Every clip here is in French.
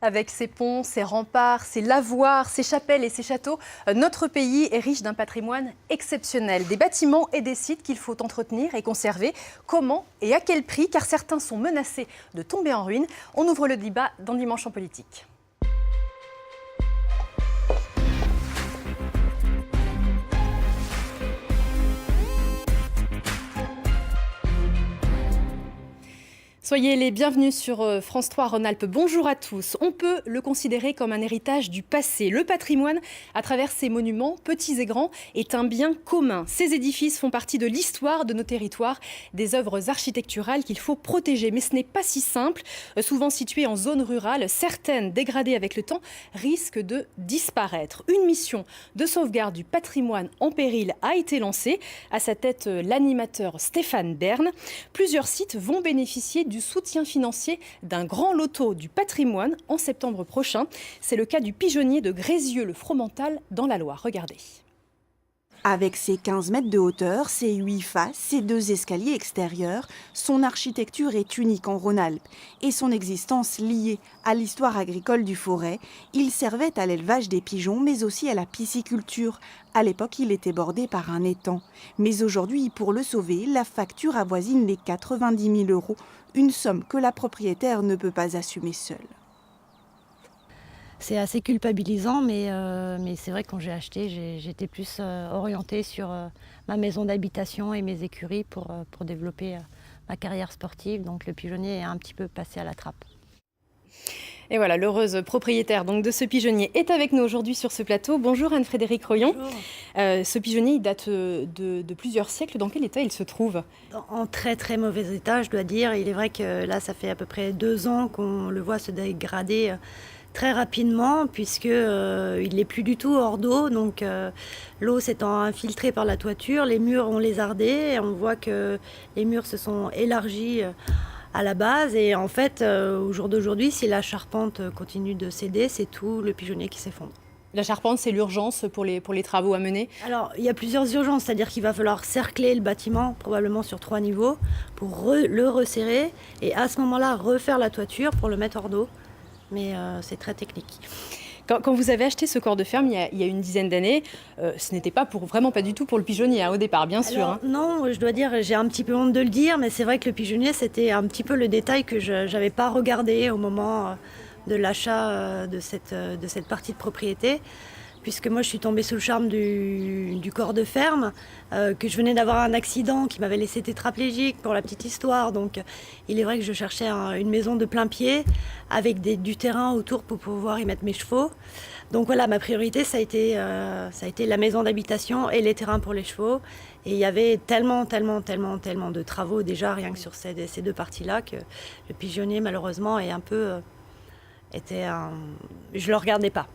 Avec ses ponts, ses remparts, ses lavoirs, ses chapelles et ses châteaux, notre pays est riche d'un patrimoine exceptionnel. Des bâtiments et des sites qu'il faut entretenir et conserver. Comment et à quel prix? Car certains sont menacés de tomber en ruine. On ouvre le débat dans Dimanche en politique. Soyez les bienvenus sur France 3 Rhône-Alpes. Bonjour à tous. On peut le considérer comme un héritage du passé. Le patrimoine, à travers ses monuments, petits et grands, est un bien commun. Ces édifices font partie de l'histoire de nos territoires, des œuvres architecturales qu'il faut protéger. Mais ce n'est pas si simple. Souvent situées en zone rurale, certaines dégradées avec le temps risquent de disparaître. Une mission de sauvegarde du patrimoine en péril a été lancée. À sa tête, l'animateur Stéphane Bern. Plusieurs sites vont bénéficier du soutien financier d'un grand loto du patrimoine en septembre prochain. C'est le cas du pigeonnier de Grézieux-le-Fromental dans la Loire. Regardez. Avec ses 15 mètres de hauteur, ses 8 faces, ses 2 escaliers extérieurs, son architecture est unique en Rhône-Alpes et son existence liée à l'histoire agricole du Forêt. Il servait à l'élevage des pigeons mais aussi à la pisciculture. À l'époque, il était bordé par un étang. Mais aujourd'hui, pour le sauver, la facture avoisine les 90 000 €, une somme que la propriétaire ne peut pas assumer seule. C'est assez culpabilisant, mais c'est vrai que quand j'ai acheté, j'étais plus orientée sur ma maison d'habitation et mes écuries pour développer ma carrière sportive. Donc le pigeonnier est un petit peu passé à la trappe. Et voilà, l'heureuse propriétaire donc, de ce pigeonnier est avec nous aujourd'hui sur ce plateau. Bonjour Anne-Frédérique Royon. Bonjour. Ce pigeonnier il date de plusieurs siècles. Dans quel état il se trouve? En très très mauvais état, je dois dire. Il est vrai que là, ça fait à peu près 2 ans qu'on le voit se dégrader très rapidement, puisque il n'est plus du tout hors d'eau. Donc l'eau s'étant infiltrée par la toiture, les murs ont lézardé. On voit que les murs se sont élargis à la base. Et en fait, au jour d'aujourd'hui, si la charpente continue de céder, c'est tout le pigeonnier qui s'effondre. La charpente, c'est l'urgence pour les travaux à mener? Alors, il y a plusieurs urgences, c'est-à-dire qu'il va falloir cercler le bâtiment, probablement sur 3 niveaux, pour le resserrer, et à ce moment-là, refaire la toiture pour le mettre hors d'eau. Mais c'est très technique. Quand vous avez acheté ce corps de ferme il y a une dizaine d'années, ce n'était vraiment pas du tout pour le pigeonnier au départ, bien sûr. Alors, non, je dois dire, j'ai un petit peu honte de le dire, mais c'est vrai que le pigeonnier, c'était un petit peu le détail que je n'avais pas regardé au moment de l'achat de cette partie de propriété. Puisque moi je suis tombée sous le charme du corps de ferme, que je venais d'avoir un accident qui m'avait laissé tétraplégique pour la petite histoire. Donc il est vrai que je cherchais une maison de plein pied avec du terrain autour pour pouvoir y mettre mes chevaux. Donc voilà, ma priorité ça a été la maison d'habitation et les terrains pour les chevaux. Et il y avait tellement de travaux déjà rien que sur ces 2 parties-là que le pigeonnier malheureusement est un peu... je le regardais pas.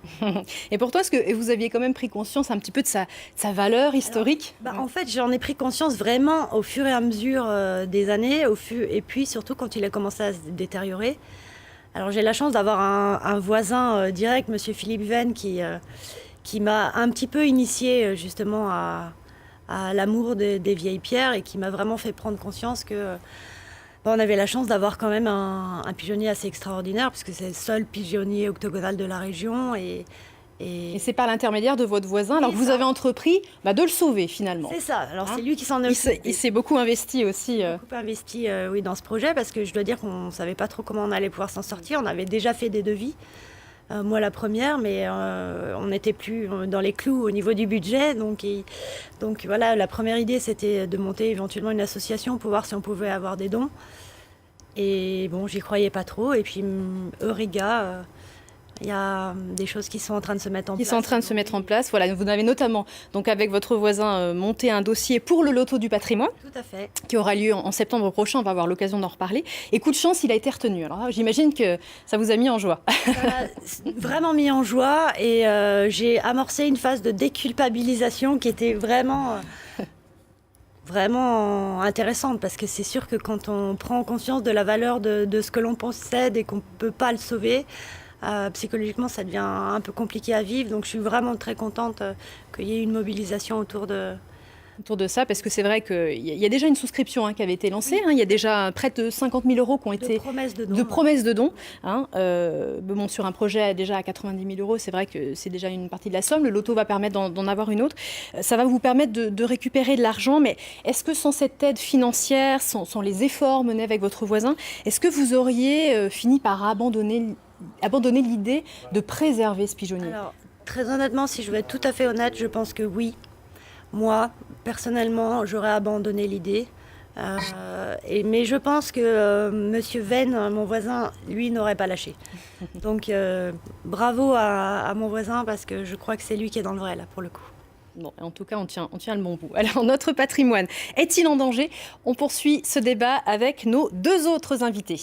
Et pour toi, est-ce que vous aviez quand même pris conscience un petit peu de sa valeur historique? En fait, j'en ai pris conscience vraiment au fur et à mesure des années, et puis surtout quand il a commencé à se détériorer. Alors j'ai la chance d'avoir un voisin direct, Monsieur Philippe Venn, qui m'a un petit peu initié justement à l'amour des vieilles pierres et qui m'a vraiment fait prendre conscience que on avait la chance d'avoir quand même un pigeonnier assez extraordinaire, puisque c'est le seul pigeonnier octogonal de la région. Et c'est par l'intermédiaire de votre voisin, alors que vous avez entrepris de le sauver finalement. C'est ça, alors c'est lui qui s'en occupe. Il s'est beaucoup investi aussi. Beaucoup investi oui, dans ce projet, parce que je dois dire qu'on ne savait pas trop comment on allait pouvoir s'en sortir. On avait déjà fait des devis, moi la première, mais on n'était plus dans les clous au niveau du budget. Donc voilà, la première idée c'était de monter éventuellement une association pour voir si on pouvait avoir des dons. Et bon, j'y croyais pas trop. Et puis Euriga, il y a des choses qui sont en train de se mettre en place. Qui sont en train de se mettre en place. Voilà, vous avez notamment, donc avec votre voisin, monté un dossier pour le loto du patrimoine. Tout à fait. Qui aura lieu en septembre prochain. On va avoir l'occasion d'en reparler. Et coup de chance, il a été retenu. Alors j'imagine que ça vous a mis en joie. Vraiment mis en joie. Et j'ai amorcé une phase de déculpabilisation qui était vraiment intéressante, parce que c'est sûr que quand on prend conscience de la valeur de ce que l'on possède et qu'on ne peut pas le sauver, psychologiquement ça devient un peu compliqué à vivre. Donc je suis vraiment très contente qu'il y ait une mobilisation autour de autour de ça, parce que c'est vrai qu'il y a déjà une souscription qui avait été lancée. Il y a déjà près de 50 000 euros qui ont été de promesses de dons. Bon, sur un projet déjà à 90 000 euros, c'est vrai que c'est déjà une partie de la somme. Le loto va permettre d'en avoir une autre. Ça va vous permettre de récupérer de l'argent. Mais est-ce que sans cette aide financière, sans les efforts menés avec votre voisin, est-ce que vous auriez fini par abandonner l'idée de préserver ce pigeonnier? Alors, très honnêtement, si je veux être tout à fait honnête, je pense que oui. Moi, personnellement, j'aurais abandonné l'idée. Mais je pense que Monsieur Venn, mon voisin, lui, n'aurait pas lâché. Donc, bravo à mon voisin, parce que je crois que c'est lui qui est dans le vrai, là, pour le coup. Bon, en tout cas, on tient le bon bout. Alors, notre patrimoine est-il en danger? On poursuit ce débat avec nos deux autres invités,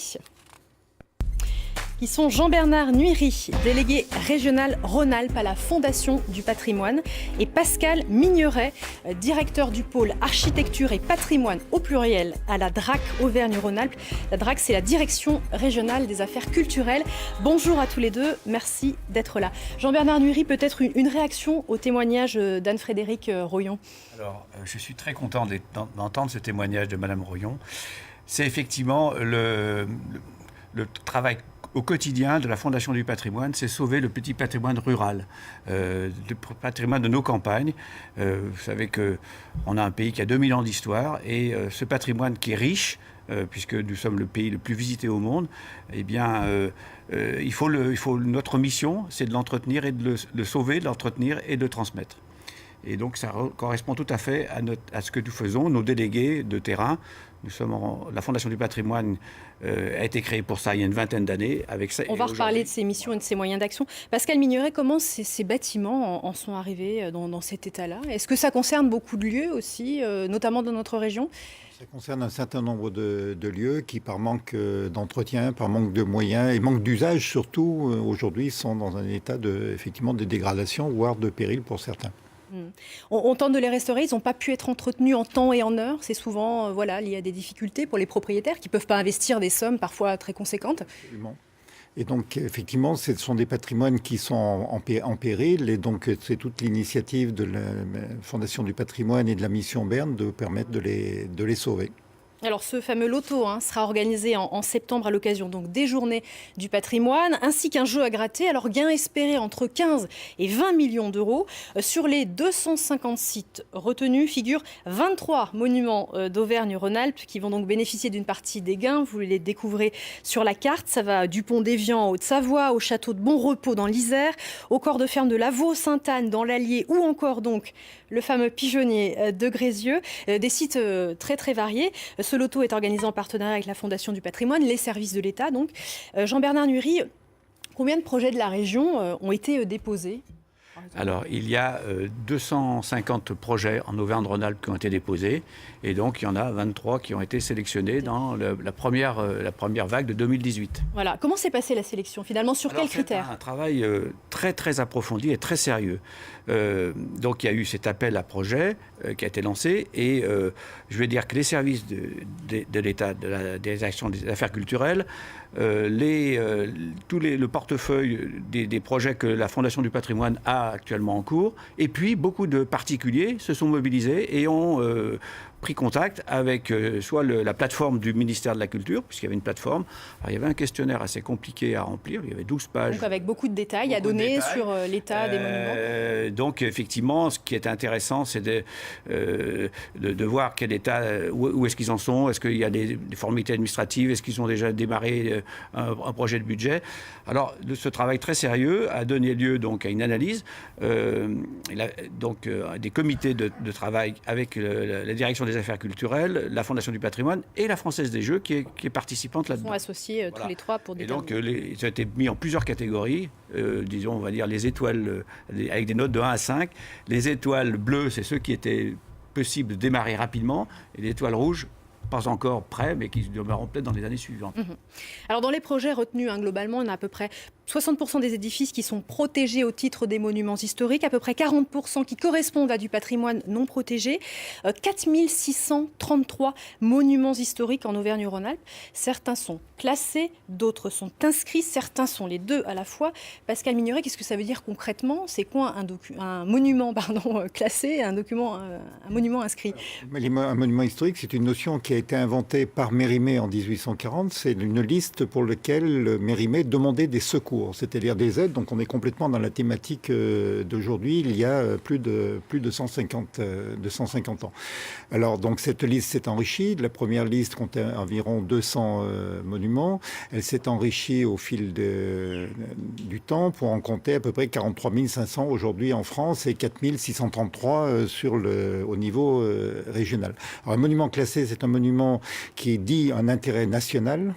qui sont Jean-Bernard Nuiry, délégué régional Rhône-Alpes à la Fondation du patrimoine, et Pascal Migneret, directeur du pôle architecture et patrimoine au pluriel à la DRAC Auvergne-Rhône-Alpes. La DRAC, c'est la direction régionale des affaires culturelles. Bonjour à tous les deux, merci d'être là. Jean-Bernard Nuiry, peut-être une réaction au témoignage d'Anne-Frédérique Royon? Alors, je suis très content d'entendre ce témoignage de Madame Royon. C'est effectivement le travail au quotidien de la Fondation du patrimoine, c'est sauver le petit patrimoine rural, le patrimoine de nos campagnes. Vous savez qu'on a un pays qui a 2000 ans d'histoire, et ce patrimoine qui est riche, puisque nous sommes le pays le plus visité au monde, eh bien, notre mission, c'est de l'entretenir et de le sauver, de l'entretenir et de le transmettre. Et donc, ça correspond tout à fait à ce que nous faisons, nos délégués de terrain. La Fondation du patrimoine a été créée pour ça il y a une vingtaine d'années. On va reparler de ses missions et de ses moyens d'action. Pascal Migneret, comment ces bâtiments en sont arrivés dans cet état-là? Est-ce que ça concerne beaucoup de lieux aussi, notamment dans notre région? Ça concerne un certain nombre de lieux qui, par manque d'entretien, par manque de moyens et manque d'usage surtout, aujourd'hui sont dans un état effectivement de dégradation, voire de péril pour certains. On tente de les restaurer, ils n'ont pas pu être entretenus en temps et en heure. C'est souvent lié à des difficultés pour les propriétaires qui ne peuvent pas investir des sommes parfois très conséquentes. Absolument. Et donc, effectivement, ce sont des patrimoines qui sont en péril. Et donc, c'est toute l'initiative de la Fondation du patrimoine et de la mission Berne de permettre de les sauver. Alors ce fameux loto sera organisé en septembre à l'occasion donc des journées du patrimoine, ainsi qu'un jeu à gratter. Alors gain espéré entre 15 et 20 millions d'euros. Sur les 250 sites retenus figurent 23 monuments d'Auvergne-Rhône-Alpes qui vont donc bénéficier d'une partie des gains. Vous les découvrez sur la carte. Ça va du pont d'Évian en Haute-Savoie, au château de Bonrepos dans l'Isère, au corps de ferme de Lavaux-Sainte-Anne dans l'Allier, ou encore donc le fameux pigeonnier de Grézieux. Des sites très très variés. Ce loto est organisé en partenariat avec la Fondation du patrimoine, les services de l'État. Donc, Jean-Bernard Nuiry, combien de projets de la région ont été déposés? Alors, il y a 250 projets en Auvergne-Rhône-Alpes qui ont été déposés. Et donc, il y en a 23 qui ont été sélectionnés dans la première vague de 2018. Voilà. Comment s'est passée la sélection, finalement? Sur quels critères? C'est un travail très, très approfondi et très sérieux. Donc, il y a eu cet appel à projet qui a été lancé. Et je vais dire que les services de l'État, des actions des affaires culturelles, le portefeuille des projets que la Fondation du patrimoine a actuellement en cours, et puis beaucoup de particuliers se sont mobilisés et ont pris contact avec soit la plateforme du ministère de la Culture, puisqu'il y avait une plateforme. Alors, il y avait un questionnaire assez compliqué à remplir, il y avait 12 pages. Donc avec beaucoup de détails à donner sur l'état des monuments. Donc effectivement, ce qui est intéressant, c'est de voir quel état, où est-ce qu'ils en sont, est-ce qu'il y a des formalités administratives, est-ce qu'ils ont déjà démarré un projet de budget. Alors ce travail très sérieux a donné lieu donc à une analyse, des comités de travail avec la direction des affaires culturelles, la Fondation du patrimoine et la Française des Jeux qui est participante là-dedans. Ils sont associés tous les trois pour déterminer. Et donc ils ont été mis en plusieurs catégories, disons on va dire les étoiles avec des notes de 1 à 5. Les étoiles bleues, c'est ceux qui étaient possibles de démarrer rapidement, et les étoiles rouges, pas encore prêts, mais qui demeureront peut-être dans les années suivantes. Alors dans les projets retenus, globalement, on a à peu près 60% des édifices qui sont protégés au titre des monuments historiques, à peu près 40% qui correspondent à du patrimoine non protégé, 4633 monuments historiques en Auvergne-Rhône-Alpes. Certains sont classés, d'autres sont inscrits, certains sont les deux à la fois. Pascal Migneret, qu'est-ce que ça veut dire concrètement? C'est quoi un monument classé et un monument inscrit? Un monument historique, c'est une notion qui a été inventée par Mérimée en 1840. C'est une liste pour laquelle Mérimée demandait des secours, c'est-à-dire des aides. Donc on est complètement dans la thématique d'aujourd'hui, il y a plus de 150 ans. Alors donc cette liste s'est enrichie. La première liste comptait environ 200 monuments. Elle s'est enrichie au fil du temps pour en compter à peu près 43 500 aujourd'hui en France et 4 633 au niveau régional. Alors un monument classé, c'est un monument qui dit un intérêt national,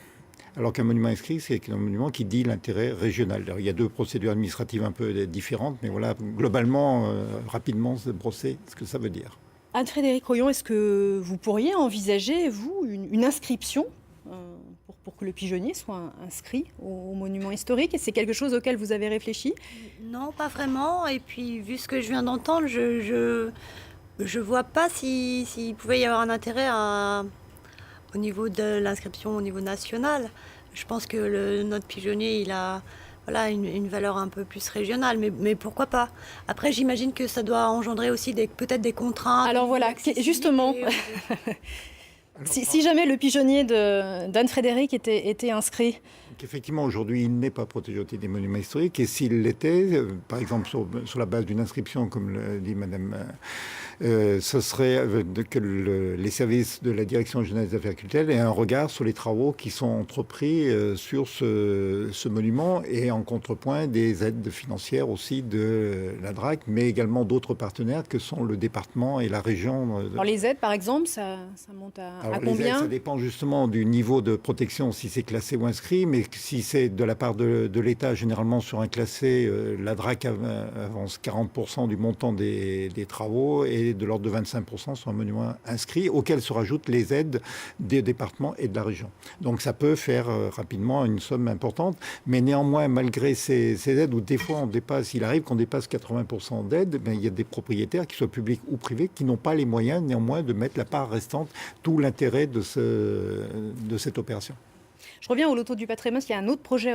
alors qu'un monument inscrit, c'est un monument qui dit l'intérêt régional. Alors, il y a deux procédures administratives un peu différentes, mais voilà, globalement, rapidement, brosser ce que ça veut dire. Anne-Frédérique Royon, est-ce que vous pourriez envisager, vous, une inscription pour que le pigeonnier soit inscrit au monument historique? Et c'est quelque chose auquel vous avez réfléchi? Non, pas vraiment. Et puis, vu ce que je viens d'entendre, je vois pas s'il pouvait y avoir un intérêt au niveau de l'inscription au niveau national. Je pense que notre pigeonnier, il a une valeur un peu plus régionale, mais pourquoi pas? Après, j'imagine que ça doit engendrer aussi peut-être des contraintes. Alors voilà, justement, si jamais le pigeonnier d'Anne-Frédérique était inscrit. Effectivement, aujourd'hui, il n'est pas protégé au titre des monuments historiques. Et s'il l'était, par exemple sur la base d'une inscription, comme le dit Madame, ce serait que les services de la Direction générale des affaires culturelles aient un regard sur les travaux qui sont entrepris sur ce monument et en contrepoint des aides financières aussi de la DRAC, mais également d'autres partenaires que sont le département et la région. Alors les aides, par exemple, ça monte à combien? Les aides, ça dépend justement du niveau de protection, si c'est classé ou inscrit, mais si c'est de la part de l'État, généralement sur un classé, la DRAC avance 40% du montant des travaux et de l'ordre de 25% sur un monument inscrit, auquel se rajoutent les aides des départements et de la région. Donc ça peut faire rapidement une somme importante, mais néanmoins, malgré ces aides, où des fois il arrive qu'on dépasse 80% d'aides, il y a des propriétaires, qu'ils soient publics ou privés, qui n'ont pas les moyens néanmoins de mettre la part restante, tout l'intérêt de cette opération. Je reviens au loto du patrimoine, il y a un autre projet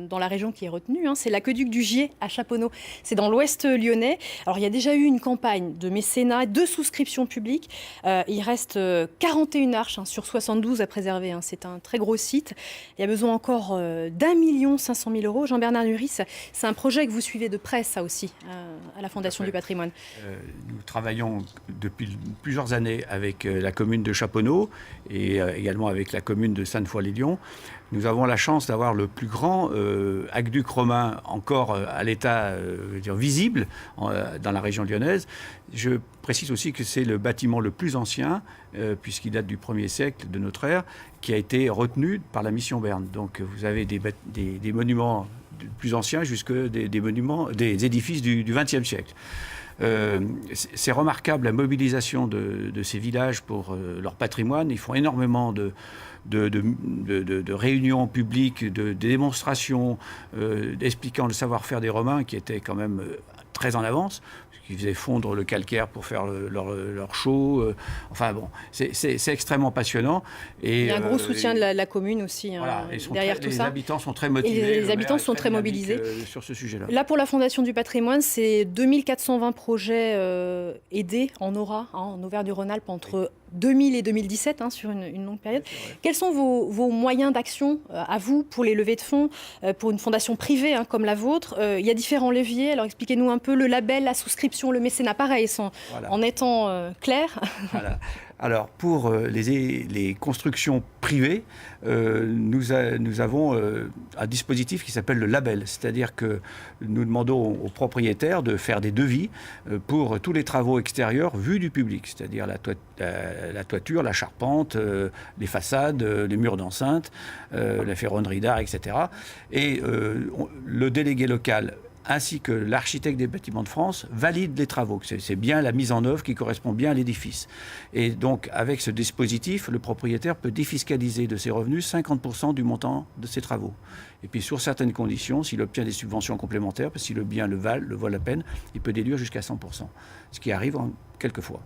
dans la région qui est retenu, c'est l'aqueduc du Gier à Chaponneau. C'est dans l'ouest lyonnais. Alors il y a déjà eu une campagne de mécénat, de souscription publique. Il reste 41 arches sur 72 à préserver. C'est un très gros site. Il y a besoin encore d'1 500 000 €. Jean-Bernard Nuris, c'est un projet que vous suivez de près, ça aussi, à la Fondation du patrimoine. Nous travaillons depuis plusieurs années avec la commune de Chaponneau et également avec la commune de Sainte-Foy-les-Lyons. Nous avons la chance d'avoir le plus grand aqueduc romain encore à l'état visible dans la région lyonnaise. Je précise aussi que c'est le bâtiment le plus ancien, puisqu'il date du 1er siècle de notre ère, qui a été retenu par la mission Berne. Donc vous avez des monuments plus anciens jusque des édifices du XXe siècle. C'est remarquable la mobilisation de ces villages pour leur patrimoine. Ils font énormément de réunions publiques, de démonstrations expliquant le savoir-faire des Romains qui était quand même très en avance. Ils faisaient fondre le calcaire pour faire leur chaux. Enfin bon, c'est extrêmement passionnant. Et, il y a un gros soutien de la commune aussi voilà, derrière tout ça. Les habitants sont très motivés. Et les habitants sont très mobilisés. Sur ce sujet-là. Là, pour la Fondation du patrimoine, c'est 2420 projets aidés en aura, en Auvergne-Rhône-Alpes, entre 2000 et 2017, sur une longue période. Quels sont vos moyens d'action à vous pour les levées de fonds, pour une fondation privée comme la vôtre? Il y a différents leviers. Alors expliquez-nous un peu le label, la souscription, le mécénat, pareil, en étant clair. Voilà. Alors, pour les constructions privées, nous avons un dispositif qui s'appelle le label. C'est-à-dire que nous demandons aux propriétaires de faire des devis pour tous les travaux extérieurs vus du public. C'est-à-dire la toiture, la charpente, les façades, les murs d'enceinte, la ferronnerie d'art, etc. Et le délégué local ainsi que l'architecte des bâtiments de France valident les travaux. C'est bien la mise en œuvre qui correspond bien à l'édifice. Et donc, avec ce dispositif, le propriétaire peut défiscaliser de ses revenus 50% du montant de ses travaux. Et puis, sur certaines conditions, s'il obtient des subventions complémentaires, parce que si le bien le vaut la peine, il peut déduire jusqu'à 100%, ce qui arrive quelquefois.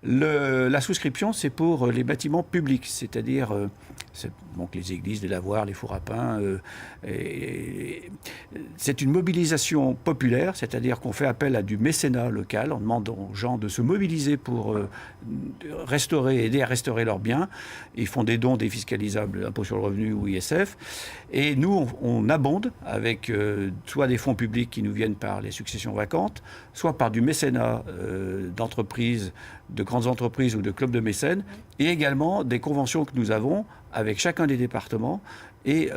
La souscription, c'est pour les bâtiments publics, c'est-à-dire donc les églises, les lavoirs, les fours à pain. C'est une mobilisation populaire, c'est-à-dire qu'on fait appel à du mécénat local. On demande aux gens de se mobiliser pour aider à restaurer leurs biens. Ils font des dons défiscalisables, impôt sur le revenu ou ISF. Et nous, on abonde avec soit des fonds publics qui nous viennent par les successions vacantes, soit par du mécénat d'entreprises, de grandes entreprises ou de clubs de mécènes, et également des conventions que nous avons avec chacun des départements et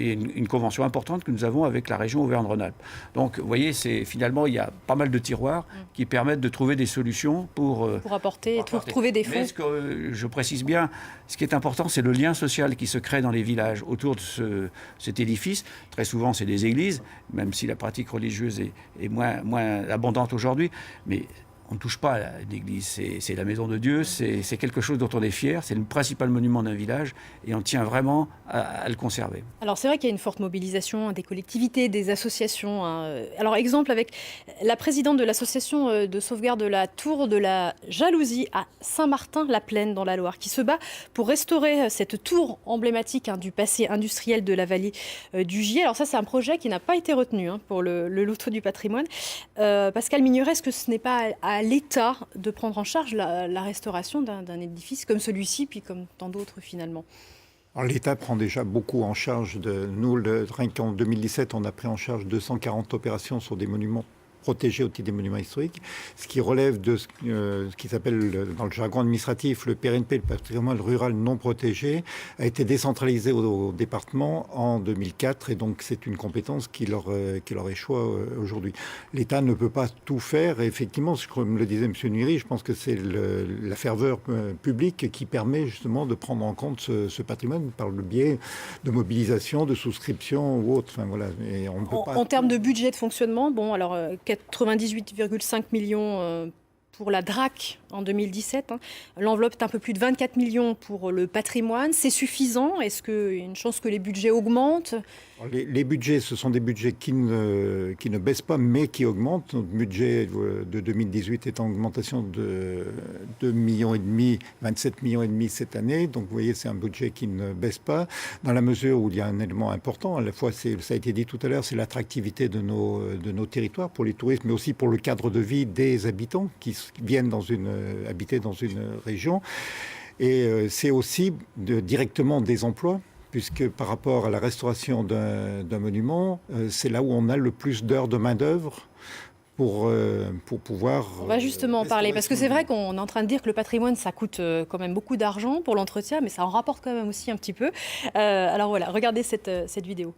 une convention importante que nous avons avec la région Auvergne-Rhône-Alpes. Donc, vous voyez, finalement, il y a pas mal de tiroirs qui permettent de trouver des solutions pour apporter, pour trouver des fonds. Mais ce que je précise bien, ce qui est important, c'est le lien social qui se crée dans les villages autour de cet édifice. Très souvent, c'est des églises, même si la pratique religieuse est moins abondante aujourd'hui, mais on ne touche pas à l'église, c'est la maison de Dieu, c'est quelque chose dont on est fier, c'est le principal monument d'un village et on tient vraiment à le conserver. Alors c'est vrai qu'il y a une forte mobilisation des collectivités, des associations. Alors exemple avec la présidente de l'association de sauvegarde de la tour de la jalousie à Saint-Martin-la-Plaine dans la Loire, qui se bat pour restaurer cette tour emblématique du passé industriel de la vallée du Gier. Alors ça c'est un projet qui n'a pas été retenu pour le loto du patrimoine. Pascal Migneret, est-ce que ce n'est pas à l'État de prendre en charge la restauration d'un édifice comme celui-ci, puis comme tant d'autres finalement? L'État prend déjà beaucoup en charge nous, rien qu'en 2017, on a pris en charge 240 opérations sur des monuments protégés au titre des monuments historiques, ce qui relève de ce qui s'appelle dans le jargon administratif le PRNP, le patrimoine rural non protégé, a été décentralisé au département en 2004 et donc c'est une compétence qui leur échoit aujourd'hui. L'État ne peut pas tout faire et effectivement, comme le disait M. Nuiri, je pense que c'est la ferveur publique qui permet justement de prendre en compte ce patrimoine par le biais de mobilisation, de souscription ou autre. Enfin, voilà. Et on ne peut pas... En termes de budget de fonctionnement, bon alors 98,5 millions pour la DRAC en 2017. L'enveloppe est un peu plus de 24 millions pour le patrimoine. C'est suffisant? Est-ce qu'il y a une chance que les budgets augmentent? Les budgets, ce sont des budgets qui ne baissent pas, mais qui augmentent. Notre budget de 2018 est en augmentation de 2,5 millions, 27 millions et demi cette année. Donc, vous voyez, c'est un budget qui ne baisse pas, dans la mesure où il y a un élément important. À la fois, ça a été dit tout à l'heure, c'est l'attractivité de nos territoires pour les touristes, mais aussi pour le cadre de vie des habitants qui viennent habiter dans une région. Et c'est aussi directement des emplois, puisque par rapport à la restauration d'un monument, c'est là où on a le plus d'heures de main-d'œuvre pour pouvoir... On va justement en parler, parce que c'est vrai qu'on est en train de dire que le patrimoine, ça coûte quand même beaucoup d'argent pour l'entretien, mais ça en rapporte quand même aussi un petit peu. Alors voilà, regardez cette vidéo.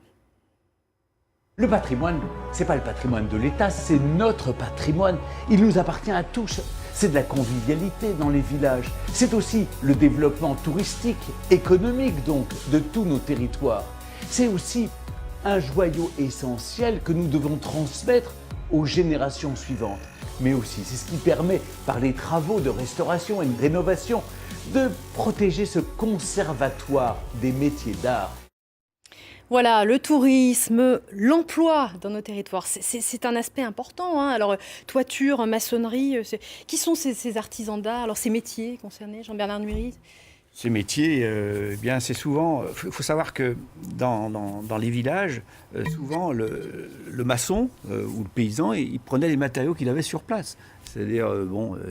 Le patrimoine, c'est pas le patrimoine de l'État, c'est notre patrimoine. Il nous appartient à tous. C'est de la convivialité dans les villages. C'est aussi le développement touristique, économique donc, de tous nos territoires. C'est aussi un joyau essentiel que nous devons transmettre aux générations suivantes. Mais aussi, c'est ce qui permet, par les travaux de restauration et de rénovation, de protéger ce conservatoire des métiers d'art. Voilà, le tourisme, l'emploi dans nos territoires, c'est un aspect important. Alors, toiture, maçonnerie, qui sont ces artisans d'art, alors ces métiers concernés, Jean-Bernard Nuiri? Ces métiers, bien, c'est souvent... Il faut savoir que dans les villages, souvent, le maçon ou le paysan, il prenait les matériaux qu'il avait sur place. C'est-à-dire,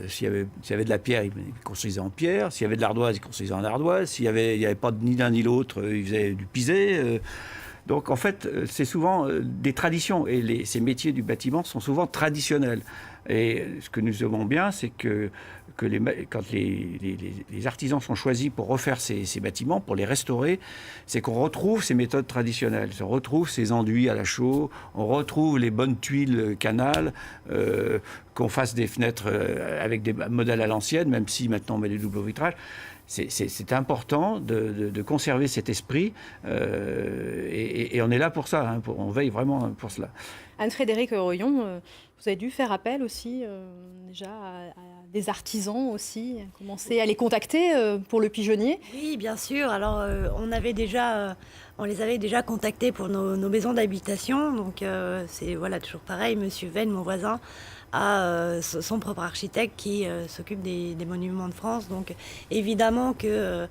s'il y avait de la pierre, il construisait en pierre. S'il y avait de l'ardoise, il construisait en ardoise. S'il n'y avait pas ni l'un ni l'autre, il faisait du pisé. Donc, en fait, c'est souvent des traditions. Et ces métiers du bâtiment sont souvent traditionnels. Et ce que nous aimons bien, c'est que quand les artisans sont choisis pour refaire ces bâtiments, pour les restaurer, c'est qu'on retrouve ces méthodes traditionnelles. On retrouve ces enduits à la chaux, on retrouve les bonnes tuiles canal, qu'on fasse des fenêtres avec des modèles à l'ancienne, même si maintenant on met des doubles vitrages. C'est important de conserver cet esprit et on est là pour ça, on veille vraiment pour cela. Anne-Frédérique Royon, vous avez dû faire appel aussi déjà à des artisans aussi, commencer à les contacter pour le pigeonnier. Oui, bien sûr. Alors, on les avait déjà contactés pour nos maisons d'habitation. Donc, c'est voilà, toujours pareil. Monsieur Venn, mon voisin, a son propre architecte qui s'occupe des monuments de France. Donc, évidemment que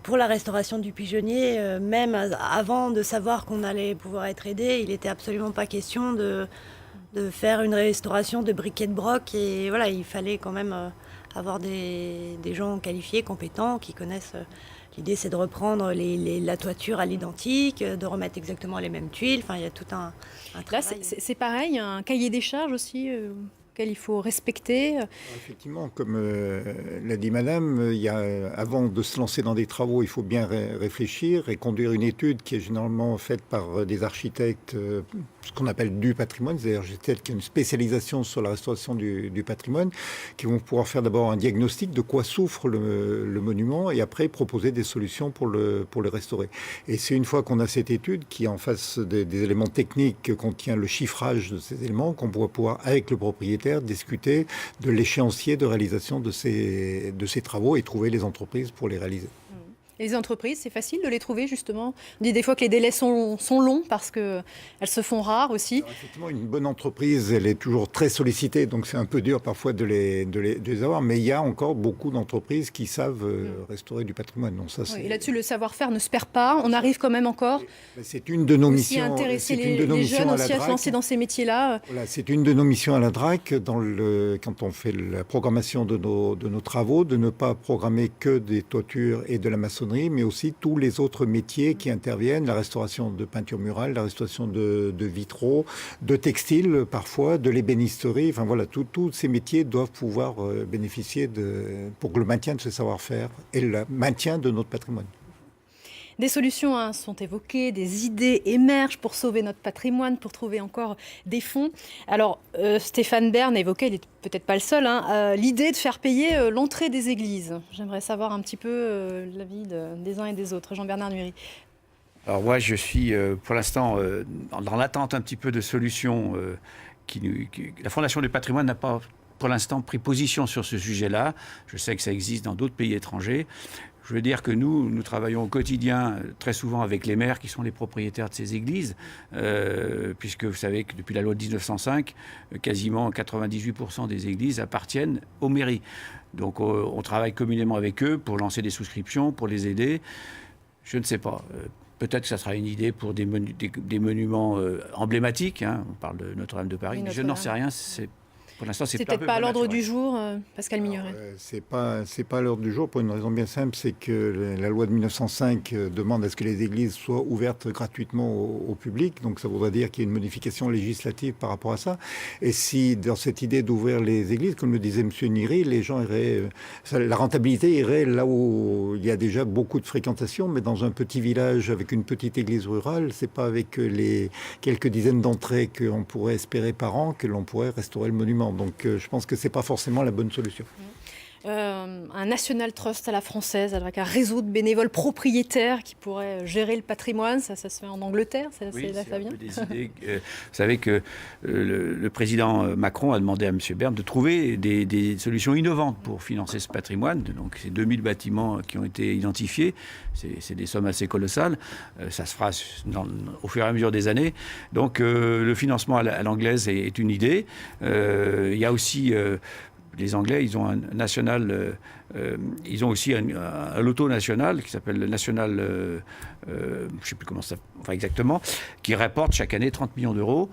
pour la restauration du pigeonnier, même avant de savoir qu'on allait pouvoir être aidé, il n'était absolument pas question de faire une restauration de briquet de broc. Et voilà, il fallait quand même avoir des gens qualifiés, compétents, qui connaissent. L'idée, c'est de reprendre la toiture à l'identique, de remettre exactement les mêmes tuiles. Enfin, il y a tout un Là, travail. c'est pareil, un cahier des charges aussi auquel il faut respecter. Effectivement, comme l'a dit Madame, avant de se lancer dans des travaux, il faut bien réfléchir et conduire une étude qui est généralement faite par des architectes, ce qu'on appelle du patrimoine, c'est-à-dire architectes qui ont une spécialisation sur la restauration du patrimoine, qui vont pouvoir faire d'abord un diagnostic de quoi souffre le monument et après proposer des solutions pour le restaurer. Et c'est une fois qu'on a cette étude qui, en face des éléments techniques, contient le chiffrage de ces éléments, qu'on pourra pouvoir, avec le propriétaire, discuter de l'échéancier de réalisation de ces travaux et trouver les entreprises pour les réaliser. Les entreprises, c'est facile de les trouver justement. On dit des fois que les délais sont longs parce qu'elles se font rares aussi. Alors, effectivement, une bonne entreprise, elle est toujours très sollicitée, donc c'est un peu dur parfois de les avoir, mais il y a encore beaucoup d'entreprises qui savent restaurer du patrimoine. Donc ça, Et là-dessus, le savoir-faire ne se perd pas. On arrive quand même encore c'est une de nos aussi à missions. intéresser C'est une de nos les missions jeunes à aussi la à se DRAC. lancer dans ces métiers-là. Voilà, c'est une de nos missions à la DRAC, quand on fait la programmation de nos travaux, de ne pas programmer que des toitures et de la maçonnerie, mais aussi tous les autres métiers qui interviennent, la restauration de peinture murale, la restauration de vitraux, de textiles parfois, de l'ébénisterie. Enfin voilà, tous ces métiers doivent pouvoir bénéficier pour le maintien de ce savoir-faire et le maintien de notre patrimoine. Des solutions sont évoquées, des idées émergent pour sauver notre patrimoine, pour trouver encore des fonds. Alors, Stéphane Bern évoquait, il n'est peut-être pas le seul, l'idée de faire payer l'entrée des églises. J'aimerais savoir un petit peu l'avis des uns et des autres. Jean-Bernard Nury. Alors moi, je suis pour l'instant dans l'attente un petit peu de solutions. La Fondation du patrimoine n'a pas pour l'instant pris position sur ce sujet-là. Je sais que ça existe dans d'autres pays étrangers. Je veux dire que nous travaillons au quotidien très souvent avec les maires qui sont les propriétaires de ces églises, puisque vous savez que depuis la loi de 1905, quasiment 98% des églises appartiennent aux mairies. Donc on travaille communément avec eux pour lancer des souscriptions, pour les aider. Je ne sais pas. Peut-être que ça sera une idée pour des monuments emblématiques. On parle de Notre-Dame de Paris. Oui, Mais je n'en sais rien. Pour l'instant, C'est peut-être pas à l'ordre du jour, Pascal Mignoret. C'est pas à l'ordre du jour pour une raison bien simple, c'est que la loi de 1905 demande à ce que les églises soient ouvertes gratuitement au public. Donc ça voudrait dire qu'il y a une modification législative par rapport à ça. Et si dans cette idée d'ouvrir les églises, comme le disait M. Niry, les gens iraient, la rentabilité irait là où il y a déjà beaucoup de fréquentation, mais dans un petit village avec une petite église rurale, c'est pas avec les quelques dizaines d'entrées qu'on pourrait espérer par an que l'on pourrait restaurer le monument. Donc je pense que ce n'est pas forcément la bonne solution. Un National Trust à la française, avec un réseau de bénévoles propriétaires qui pourraient gérer le patrimoine. Ça se fait en Angleterre, oui, là, c'est Fabien. un peu des idées. Vous savez que le président Macron a demandé à M. Bern de trouver des solutions innovantes pour financer ce patrimoine. Donc, ces 2000 bâtiments qui ont été identifiés, c'est des sommes assez colossales. Ça se fera au fur et à mesure des années. Donc, le financement à l'anglaise est une idée. Il y a aussi... les Anglais, ils ont un national, ils ont aussi un loto national qui s'appelle le National, je ne sais plus comment ça, enfin exactement, qui rapporte chaque année 30 millions d'euros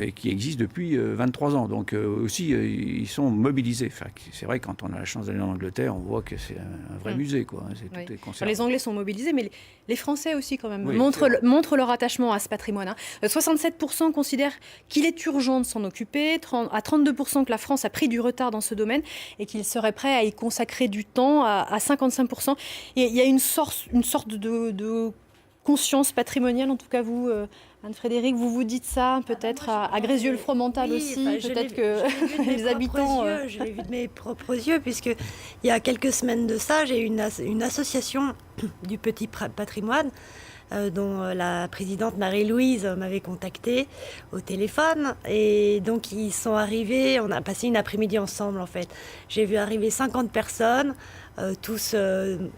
et qui existe depuis 23 ans. Donc aussi, ils sont mobilisés. Enfin, c'est vrai, quand on a la chance d'aller en Angleterre, on voit que c'est un vrai musée, quoi. Oui. Tout est conservé. Les Anglais sont mobilisés, mais les Français aussi, quand même, Oui, montrent leur attachement à ce patrimoine. 67% considèrent qu'il est urgent de s'en occuper, à 32% que la France a pris du retard dans ce domaine et qu'il serait prêt à y consacrer du temps, à 55%. Et il y a une sorte de conscience patrimoniale, en tout cas vous, Anne-Frédérique, vous dites ça peut-être à Grézieux-le-Fromental aussi, peut-être que les habitants... Je l'ai vu de mes propres yeux, puisque il y a quelques semaines de ça, j'ai eu une association du petit patrimoine dont la présidente Marie-Louise m'avait contactée au téléphone. Et donc ils sont arrivés, on a passé une après-midi ensemble en fait. J'ai vu arriver 50 personnes, tous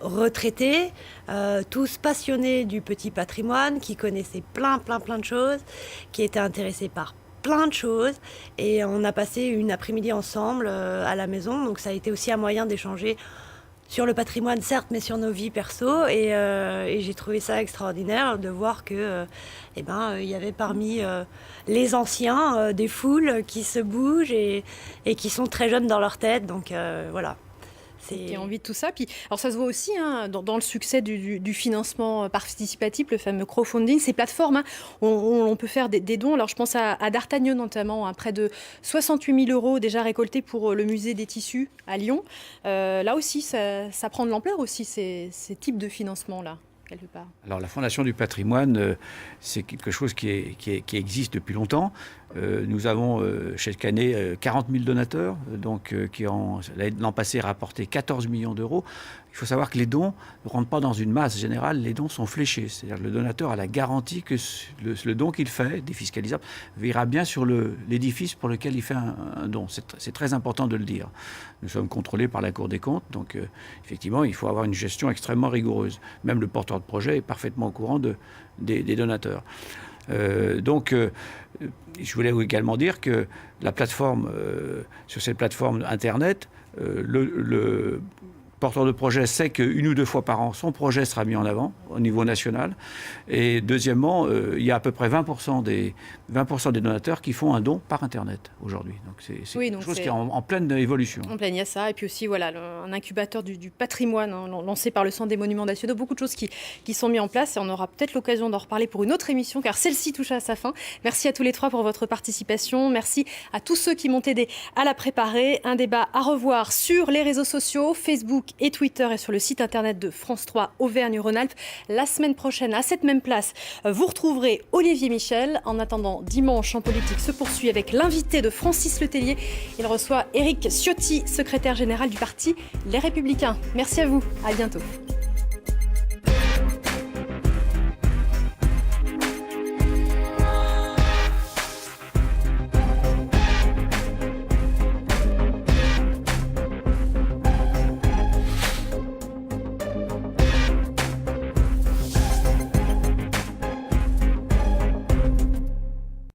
retraités, tous passionnés du petit patrimoine, qui connaissaient plein de choses, qui étaient intéressés par plein de choses. Et on a passé une après-midi ensemble à la maison. Donc ça a été aussi un moyen d'échanger sur le patrimoine, certes, mais sur nos vies perso. Et j'ai trouvé ça extraordinaire de voir que, il y avait parmi les anciens des foules qui se bougent et qui sont très jeunes dans leur tête. Donc voilà. Qui a envie de tout ça. Puis, alors ça se voit aussi dans le succès du financement participatif, le fameux crowdfunding, ces plateformes. On peut faire des dons. Alors je pense à D'Artagnan notamment, près de 68 000 € déjà récoltés pour le musée des tissus à Lyon. Là aussi, ça prend de l'ampleur aussi, ces types de financement-là. Alors la Fondation du patrimoine, c'est quelque chose qui existe depuis longtemps. Nous avons chaque année 40 000 donateurs, donc qui ont l'an passé rapporté 14 millions d'euros. Il faut savoir que les dons ne rentrent pas dans une masse générale, les dons sont fléchés. C'est-à-dire que le donateur a la garantie que le don qu'il fait, défiscalisable, ira bien sur l'édifice pour lequel il fait un don. C'est très important de le dire. Nous sommes contrôlés par la Cour des comptes, donc effectivement, il faut avoir une gestion extrêmement rigoureuse. Même le porteur de projet est parfaitement au courant des donateurs. Je voulais également dire que la plateforme, sur cette plateforme Internet, le porteur de projet sait qu'une ou deux fois par an, son projet sera mis en avant au niveau national. Et deuxièmement, il y a à peu près 20% des donateurs qui font un don par Internet aujourd'hui. Donc c'est quelque chose qui est en pleine évolution. En pleine, il y a ça. Et puis aussi, voilà, un incubateur du patrimoine lancé par le Centre des Monuments Nationaux. Beaucoup de choses qui sont mises en place. Et on aura peut-être l'occasion d'en reparler pour une autre émission, car celle-ci touche à sa fin. Merci à tous les trois pour votre participation. Merci à tous ceux qui m'ont aidé à la préparer. Un débat à revoir sur les réseaux sociaux, Facebook et Twitter, et sur le site internet de France 3 Auvergne-Rhône-Alpes. La semaine prochaine, à cette même place, vous retrouverez Olivier Michel. En attendant, Dimanche en politique se poursuit avec l'invité de Francis Letellier. Il reçoit Éric Ciotti, secrétaire général du parti Les Républicains. Merci à vous, à bientôt.